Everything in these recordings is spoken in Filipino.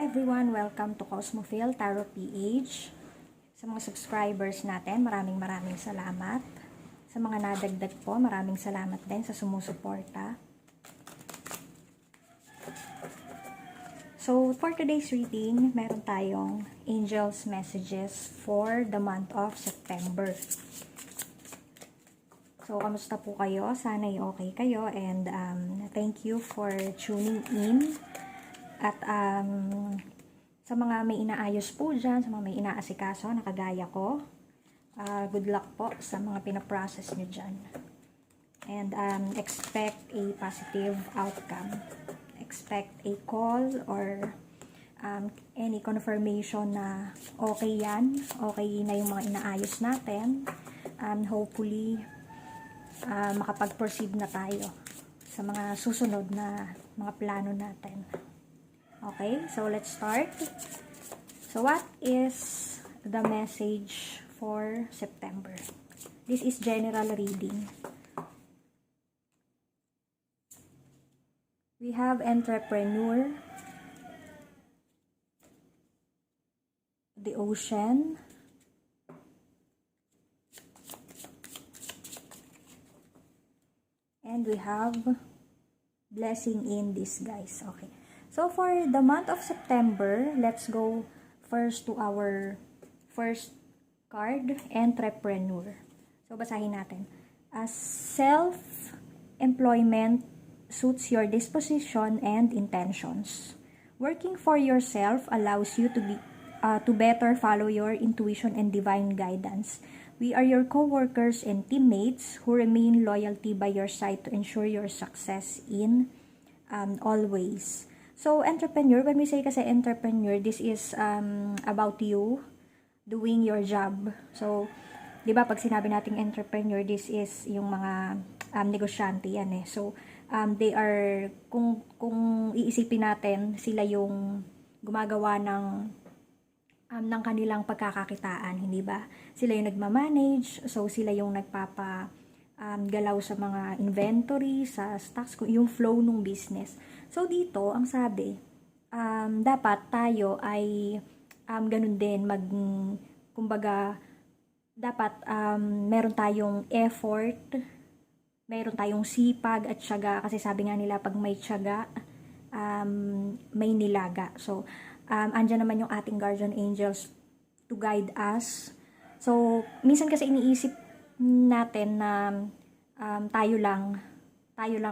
everyone! Welcome to Cosmophil Tarot PH. Sa mga subscribers natin, maraming salamat. Sa mga nadagdag po, maraming salamat din sa sumusuporta. So, for today's reading, meron tayong Angel's Messages for the month of September. So, kamusta po kayo? Sana'y okay kayo and thank you for tuning in. At sa mga may inaayos po dyan, sa mga may inaasikaso, nakagaya ko, good luck po sa mga pinaprocess nyo dyan. And expect a positive outcome. Expect a call or any confirmation na okay yan, okay na yung mga inaayos natin. Hopefully, makapag-proceed na tayo sa mga susunod na mga plano natin. Okay, so let's start. So what is the message for September? This is general reading. We have entrepreneur, the ocean, and we have blessing in disguise. Okay. So, for the month of September, let's go first to our first card, entrepreneur. So, basahin natin. As self-employment suits your disposition and intentions. Working for yourself allows you to better follow your intuition and divine guidance. We are your co-workers and teammates who remain loyalty by your side to ensure your success in all ways. So, entrepreneur, when we say kasi entrepreneur, this is about you doing your job. So, di ba pag sinabi nating entrepreneur, this is yung mga negosyante yan eh. So, they are, kung iisipin natin, sila yung gumagawa ng kanilang pagkakakitaan, hindi ba? Sila yung nagmamanage, so sila yung galaw sa mga inventory, sa stocks, yung flow ng business. So, dito, ang sabi, dapat tayo ay ganun din, kumbaga, dapat meron tayong effort, meron tayong sipag at tiyaga, kasi sabi nga nila, pag may tiyaga, may nilaga. So, andyan naman yung ating guardian angels to guide us. So, minsan kasi iniisip natin na tayo lang,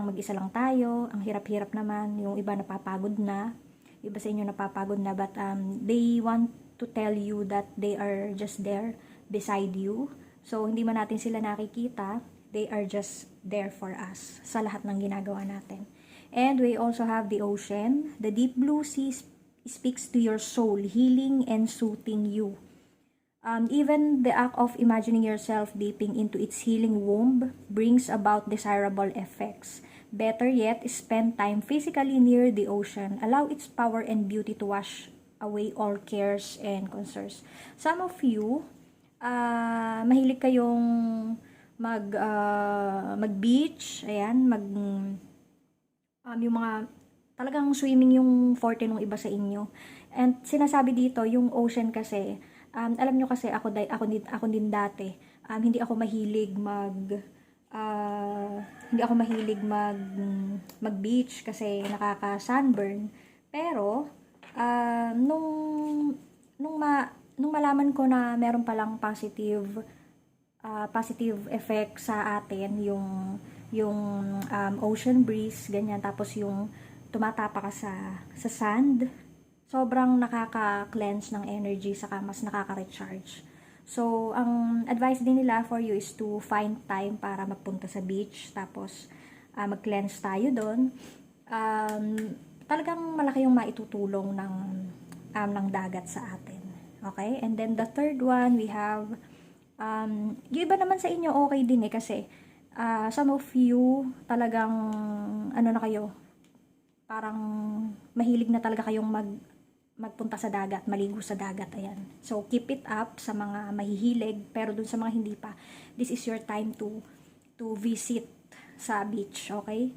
mag-isa lang tayo, ang hirap-hirap naman, yung iba napapagod na, iba sa inyo napapagod na, but they want to tell you that they are just there beside you. So, hindi man natin sila nakikita, they are just there for us sa lahat ng ginagawa natin. And we also have the ocean. The deep blue sea speaks to your soul, healing and soothing you. Even the act of imagining yourself dipping into its healing womb brings about desirable effects. Better yet, spend time physically near the ocean. Allow its power and beauty to wash away all cares and concerns. Some of you, mahilig kayong mag-beach, ayan, yung mga talagang swimming yung forte ng iba sa inyo. And sinasabi dito, yung ocean kasi, alam nyo kasi ako din dati, hindi ako mahilig mag-beach kasi nakaka-sunburn. Pero nung malaman ko na meron palang positive effect sa atin yung ocean breeze, ganyan, tapos yung tumatapa ka sa sand, sobrang nakaka-cleanse ng energy, saka mas nakaka-recharge. So, ang advice din nila for you is to find time para magpunta sa beach, tapos mag-cleanse tayo doon. Talagang malaki yung maitutulong ng dagat sa atin. Okay? And then the third one, we have, yung iba naman sa inyo okay din eh, kasi some of you talagang, na kayo, parang mahilig na talaga kayong magpunta sa dagat, maligo sa dagat, ayan. So, keep it up sa mga mahihilig, pero dun sa mga hindi pa, this is your time to visit sa beach, okay?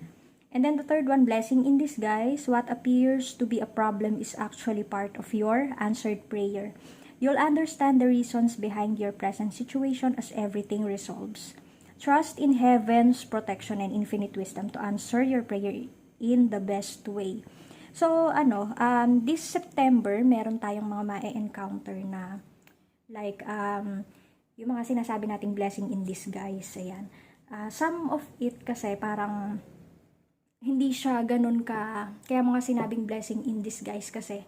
And then the third one, blessing in disguise. What appears to be a problem is actually part of your answered prayer. You'll understand the reasons behind your present situation as everything resolves. Trust in heaven's protection and infinite wisdom to answer your prayer in the best way. So, this September, meron tayong mga ma-encounter na like, yung mga sinasabi nating blessing in disguise. Ayan. Some of it kasi parang hindi siya ganun kaya mga sinabing blessing in disguise kasi,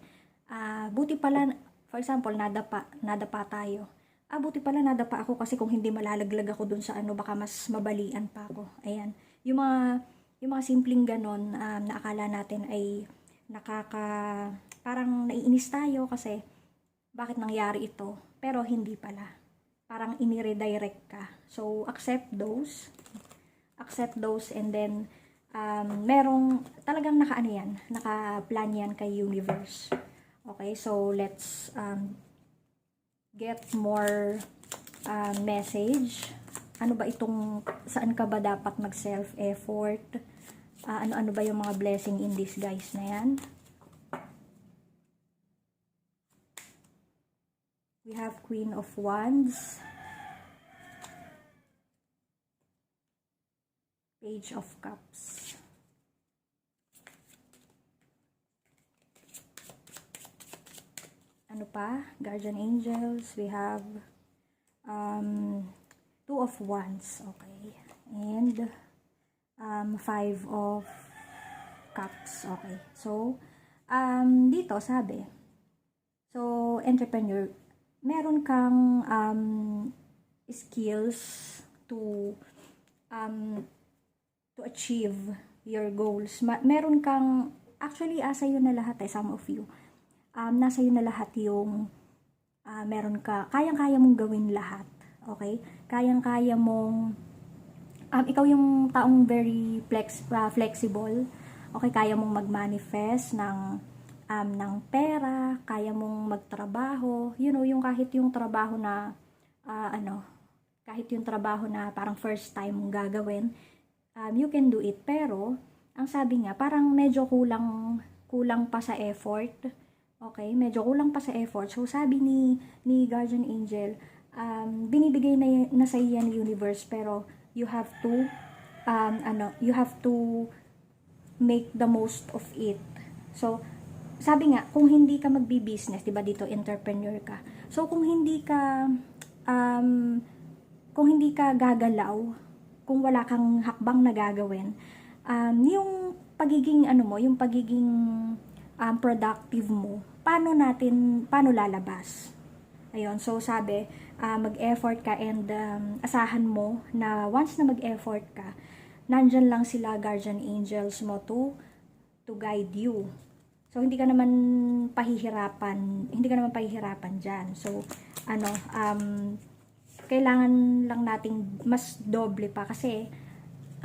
buti pala, for example, nadapa tayo. Buti pala nadapa ako kasi kung hindi malalaglag ako dun sa baka mas mabalian pa ako. Ayan. Yung mga simpleng ganun, na akala natin ay parang naiinis tayo kasi bakit nangyari ito, pero hindi pala. Parang ini-redirect ka. So, accept those and then, merong talagang naka-plan yan kay universe. Okay, so let's get more message. Ano ba saan ka ba dapat mag-self-effort? Ano ba yung mga blessing in disguise na yan? We have Queen of Wands, Page of Cups, ano pa? Guardian Angels. We have Two of Wands, okay, and Five of Cups, okay. So, dito sabi, so, entrepreneur, meron kang skills to achieve your goals. Meron kang, actually, sa'yo na lahat some of you. Nasa iyo na lahat yung meron ka, kayang-kaya mong gawin lahat. Okay? Kayang-kaya mong, ikaw yung taong very flexible. Okay? Kaya mong mag-manifest ng pera, kaya mong magtrabaho. You know, yung kahit yung trabaho na, kahit yung trabaho na parang first time mong gagawin, you can do it. Pero, ang sabi nga, parang medyo kulang pa sa effort. Okay, medyo kulang pa sa effort. So, sabi ni Guardian Angel, binibigay na sa iyo ng universe, pero you have to, you have to make the most of it. So, sabi nga, kung hindi ka magbi-business, diba dito, entrepreneur ka. So, kung hindi ka gagalaw, kung wala kang hakbang na gagawin, yung pagiging, yung pagiging productive mo, paano lalabas? Ayun, so sabi, mag-effort ka and asahan mo na once na mag-effort ka, nandyan lang sila guardian angels mo to guide you. So, hindi ka naman pahihirapan dyan. So, kailangan lang nating mas doble pa kasi,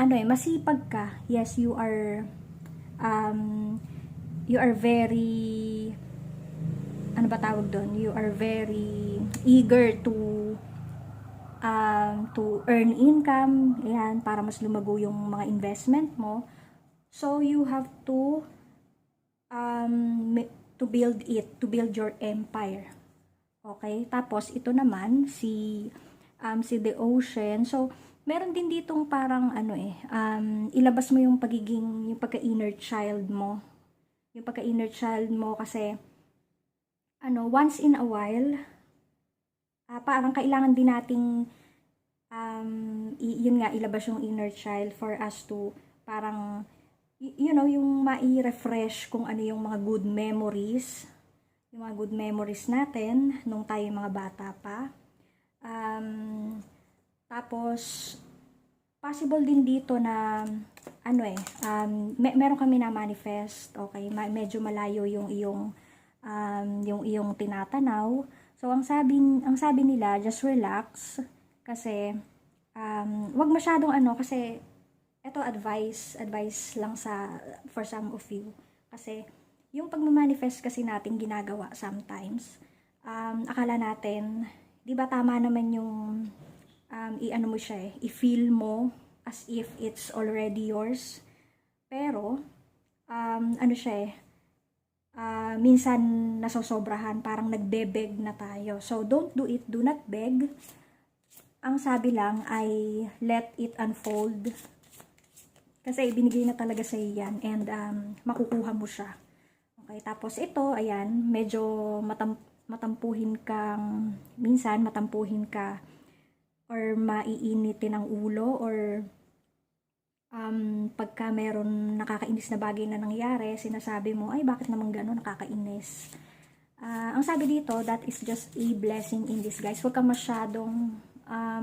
masipag ka. Yes, you are very, you are very eager to earn income, ayan, para mas lumago yung mga investment mo. So, you have to build your empire. Okay? Tapos, ito naman, si The Ocean. So, meron din ditong parang, ilabas mo yung pagka-inner child mo. Yung pagka-inner child mo kasi, once in a while, parang kailangan din nating, yun nga, ilabas yung inner child for us to, parang, yung mai-refresh kung ano yung mga good memories, natin, nung tayo mga bata pa. Tapos, possible din dito na, meron kami na manifest, okay, medyo malayo yung iyong tinatanaw. So, ang sabi nila, just relax, kasi, wag masyadong kasi, ito advice lang for some of you, kasi, yung pagmamanifest kasi natin ginagawa sometimes, akala natin, di ba tama naman yung, i-feel mo as if it's already yours. Pero, ano siya minsan nasosobrahan, parang nagbe-beg na tayo. So, don't do it, do not beg. Ang sabi lang ay let it unfold. Kasi binigay na talaga sa yan and makukuha mo siya. Okay, tapos ito, ayan, medyo minsan matampuhin ka or maiinitin ang ulo or pagka meron nakakainis na bagay na nangyari, sinasabi mo, ay bakit naman gano'n, nakakainis. Ang sabi dito, that is just a blessing in disguise. Huwag ka masyadong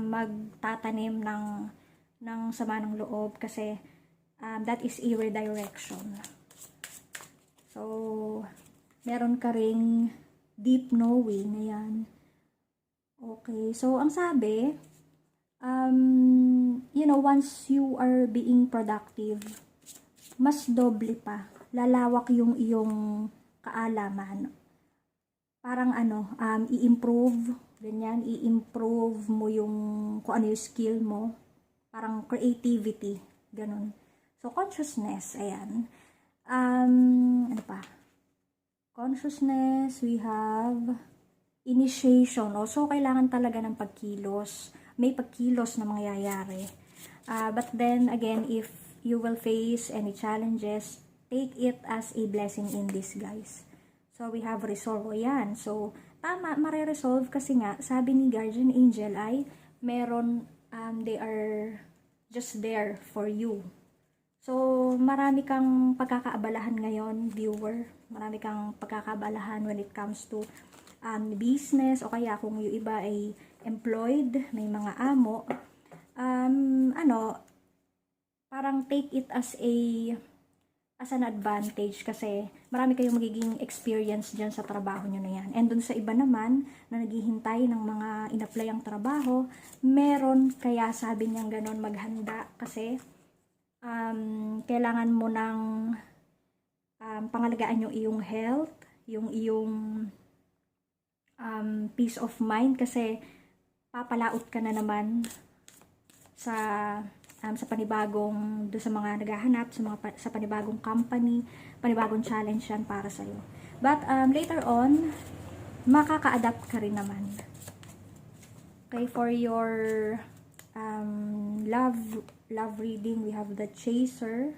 magtatanim ng sama ng loob kasi that is a redirection. So, meron ka ring deep knowing, ayan. Okay, so ang sabi, once you are being productive, mas doble pa, lalawak yung iyong kaalaman. Parang i-improve, ganyan, i-improve mo yung kung ano yung skill mo, parang creativity, ganun. So, consciousness, ayan. Ano pa? Consciousness, we have initiation. So, kailangan talaga ng pagkilos. May pagkilos na mangyayari. But then, again, if you will face any challenges, take it as a blessing in disguise. So, we have resolve. O yan. So, tama, mare-resolve kasi nga, sabi ni Guardian Angel ay, meron, they are just there for you. So, marami kang pagkakaabalahan ngayon, viewer. Marami kang pagkakaabalahan when it comes to business o kaya kung yung iba ay employed, may mga amo. Parang take it as an advantage kasi marami kayong magiging experience dyan sa trabaho nyo na yan. And dun sa iba naman na naghihintay ng mga in-apply ang trabaho, meron kaya sabi niyang ganon maghanda kasi kailangan mo ng pangalagaan yung iyong health, yung iyong peace of mind kasi papalaot ka na naman sa panibagong do sa mga naghahanap sa panibagong company, panibagong challenge yan para sa iyo. But later on, makaka-adapt ka rin naman. Okay, for your love reading, we have the Chaser.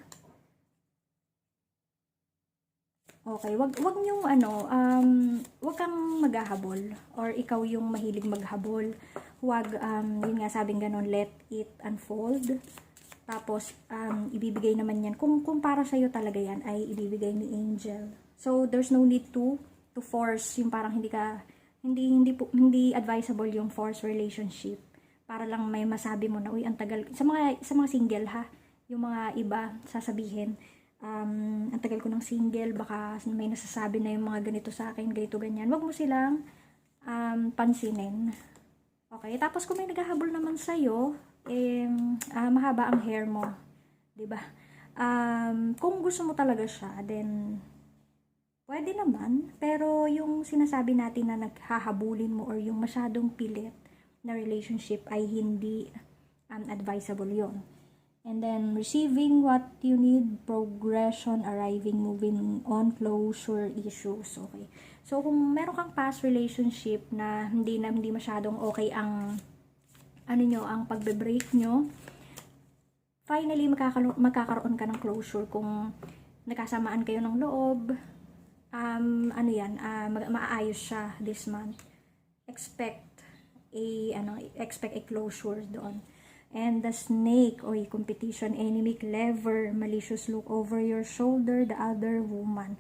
Okay, wag niyong wag kang maghahabol or ikaw yung mahilig maghabol. Wag yun nga sabing ganon, let it unfold. Tapos ibibigay naman yan kung para sa iyo talaga yan ay ibibigay ni Angel. So there's no need to force yung parang hindi advisable yung force relationship. Para lang may masabi mo na uy ang tagal sa mga single ha, yung mga iba sasabihin ang tagal ko ng single, baka may nasasabi na yung mga ganito sa akin, ganito, ganyan. Wag mo silang pansinin. Okay, tapos kung may naghahabol naman sa'yo, mahaba ang hair mo. Diba? Kung gusto mo talaga siya, then, pwede naman. Pero yung sinasabi natin na naghahabulin mo or yung masyadong pilit na relationship ay hindi advisable yon. And then, receiving what you need, progression, arriving, moving on, closure, issues. Okay. So, kung meron kang past relationship na hindi masyadong okay ang ang pagbe-break nyo, finally, magkakaroon ka ng closure kung nagkasamaan kayo ng loob, maayos siya this month. Expect a closure doon. And the snake, o competition, enemy, clever, malicious look over your shoulder, the other woman.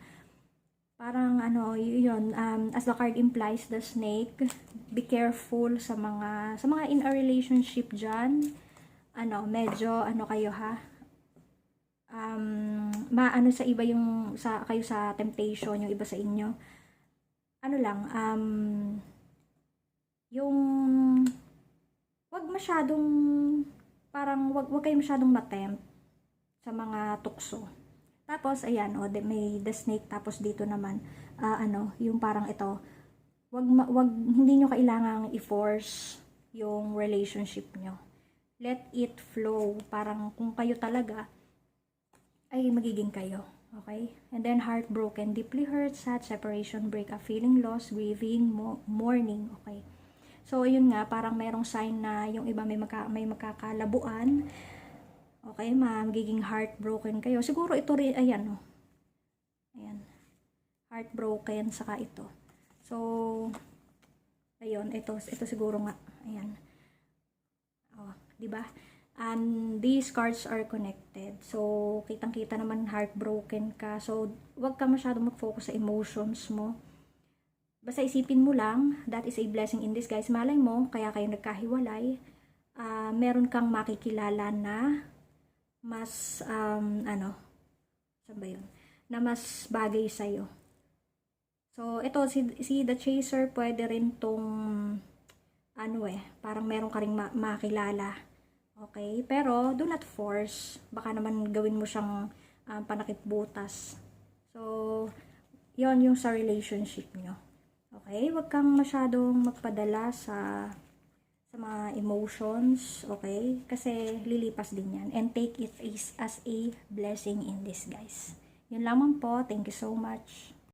Parang yun, as the card implies, the snake, be careful sa mga in a relationship dyan. Medyo kayo ha. Sa iba yung kayo sa temptation, yung iba sa inyo. Yung wag masyadong wag kayo masyadong matempt sa mga tukso. Tapos ayan, may the snake, tapos dito naman yung parang ito, wag hindi nyo kailangang i-force yung relationship nyo. Let it flow. Parang kung kayo talaga ay magiging kayo. Okay? And then heartbroken, deeply hurt, sad, separation, breakup, feeling lost, grieving, mourning. Okay? So, yun nga, parang merong sign na yung iba may makakalabuan. Okay, magiging heartbroken kayo. Siguro ito rin, ayan, oh. Ayan. Heartbroken, saka ito. So, ayun, ito siguro nga. Ayan. Oh, di ba? And these cards are connected. So, kitang-kita naman heartbroken ka. So, wag ka masyadong mag-focus sa emotions mo. Basta isipin mo lang, that is a blessing in disguise. Malay mo, kaya kayo nagkahiwalay. Meron kang makikilala na mas, ano, saan ba yun? Na mas bagay sa'yo. So, ito, si The Chaser, pwede rin tong, ano parang meron ka ring makilala. Okay? Pero, do not force. Baka naman gawin mo siyang panakip butas. So, yon yung sa relationship nyo. Okay? Huwag kang masyadong magpadala sa mga emotions. Okay? Kasi, lilipas din yan. And take it as a blessing in disguise. Yun lamang po. Thank you so much.